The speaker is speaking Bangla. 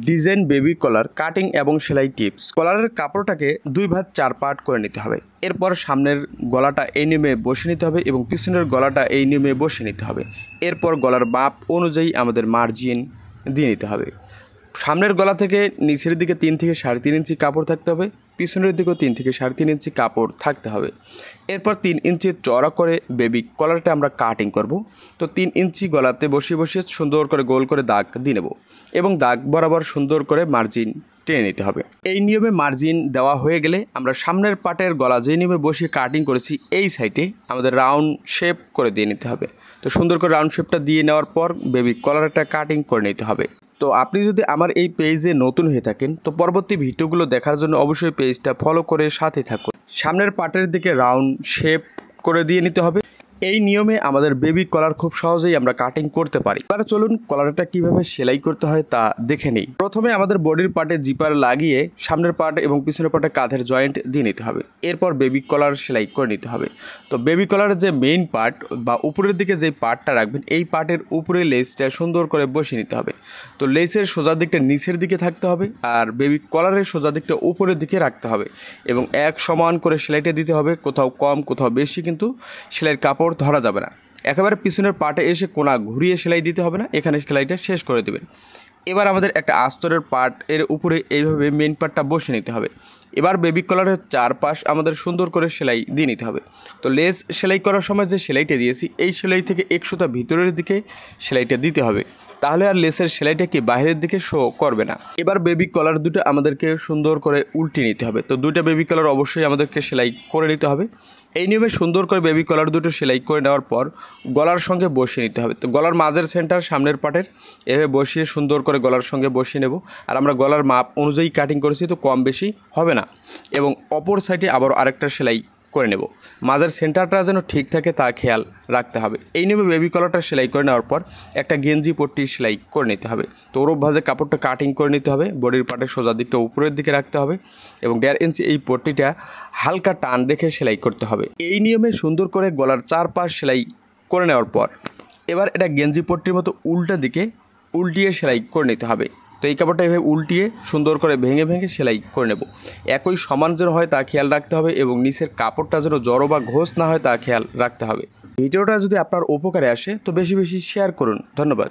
ডিজাইন বেবি কলার কাটিং এবং সেলাই টিপস। কলারের কাপড়টাকে 2 ভাগ 4 পার্ট করে নিতে হবে। এরপর সামনের গলাটা এই নিয়মে বসে নিতে হবে এবং পিছনের গলাটা এই নিয়মে বসে নিতে হবে। এরপর গলার মাপ অনুযায়ী আমাদের মার্জিন দিয়ে নিতে হবে। সামনের গলা থেকে নিচের দিকে 3 থেকে 3.5 ইঞ্চি কাপড় থাকতে হবে, পিছনের দিকেও 3 থেকে 3.5 ইঞ্চি কাপড় থাকতে হবে। এরপর 3 ইঞ্চি চওড়া করে বেবি কলারটা আমরা কাটিং করব। তো 3 ইঞ্চি গলাতে বসিয়ে সুন্দর করে গোল করে দাগ দিয়ে নেব এবং দাগ বরাবর সুন্দর করে মার্জিন টেনে নিতে হবে। এই নিয়মে মার্জিন দেওয়া হয়ে গেলে আমরা সামনের পাটের গলা যে নিয়মে বসিয়ে কাটিং করেছি এই সাইডে আমাদের রাউন্ড শেপ করে দিয়ে নিতে হবে। তো সুন্দর করে রাউন্ড শেপটা দিয়ে নেওয়ার পর বেবি কলারটা কাটিং করে নিতে হবে। তো আপনি যদি আমার এই পেজে নতুন হয়ে থাকেন তো পরবর্তী ভিডিওগুলো দেখার জন্য অবশ্যই পেজটা ফলো করে সাথে থাকুন। সামনের পাটের দিকে রাউন্ড শেপ করে দিয়ে নিতে হবে। এই নিয়মে আমাদের বেবি কলার খুব সহজেই আমরা কাটিং করতে পারি। এবার চলুন কলারটা কিভাবে সেলাই করতে হয় তা দেখে নিই। প্রথমে আমাদের বডির পার্টে জিপার লাগিয়ে সামনের পার্ট এবং পিছনের পার্টে কাঁধের জয়েন্ট দিয়ে নিতে হবে। এরপর বেবি কলার সেলাই করে নিতে হবে। তো বেবি কলারের যে মেইন পার্ট বা উপরের দিকে যে পার্টটা রাখবেন এই পার্টের উপরে লেসটা সুন্দর করে বসিয়ে নিতে হবে। তো লেসের সোজা দিকটা নিচের দিকে থাকতে হবে আর বেবি কলারের সোজা দিকটা উপরের দিকে রাখতে হবে এবং এক সমান করে সেলাইটা দিতে হবে। কোথাও কম কোথাও বেশি কিন্তু সেলাইয়ের কাপড় ধরা যাবে না। একেবারে পিছনের পার্টে এসে কোনা ঘুরিয়ে সেলাই দিতে হবে না, এখানে সেলাইটা শেষ করে দেবেন। এবার আমাদের একটা আস্তরের পার্ট এর উপরে এইভাবে মেন পার্টটা বসে নিতে হবে। এবার বেবি কলারের চারপাশ আমাদের সুন্দর করে সেলাই দিয়ে নিতে হবে। তো লেস সেলাই করার সময় যে সেলাইটা দিয়েছি এই সেলাই থেকে 1 সুতা ভিতরের দিকে সেলাইটা দিতে হবে, তাহলে আর লেসের সেলাইটা কি বাইরের দিকে শো করবে না। এবার বেবি কলার দুটো আমাদেরকে সুন্দর করে উল্টে নিতে হবে। তো দুটো বেবি কলার অবশ্যই আমাদেরকে সেলাই করে নিতে হবে। এই নিয়মে সুন্দর করে বেবি কলার দুটো সেলাই করে নেওয়ার পর গলার সঙ্গে বসিয়ে নিতে হবে। তো গলার মাঝের সেন্টার সামনের পাটের এভাবে বসিয়ে সুন্দর করে গলার সঙ্গে বসিয়ে নেব। আর আমরা গলার মাপ অনুযায়ী কাটিং করেছি, তো কম বেশি হবে না। এবং অপর সাইডে আবার আরেকটা সেলাই করে নেব। মাঝের সেন্টারটা যেন ঠিক থাকে তা খেয়াল রাখতে হবে। এই নিয়মে বেবি কলারটা সেলাই করে নেওয়ার পর একটা গেঞ্জি পট্টি সেলাই করে নিতে হবে। তো ওরপ ভাঁজে কাপড়টা কাটিং করে নিতে হবে। বডির পার্টের সোজা দিকটা উপরের দিকে রাখতে হবে এবং 1.5 ইঞ্চি এই পট্টিটা হালকা টান রেখে সেলাই করতে হবে। এই নিয়মে সুন্দর করে গলার চারপাশ সেলাই করে নেওয়ার পর এবার এটা গেঞ্জি পট্টির মতো উল্টা দিকে উল্টিয়ে সেলাই করে নিতে হবে। তো এই কাপড়টা এভাবে উল্টিয়ে সুন্দর করে ভেঙে সেলাই করে নেব। একই সমান যেন হয় তা খেয়াল রাখতে হবে এবং নিচের কাপড়টা যেন জড়ো বা ঘোষ না হয় তা খেয়াল রাখতে হবে। ভিডিওটা যদি আপনার উপকারে আসে তো বেশি শেয়ার করুন। ধন্যবাদ।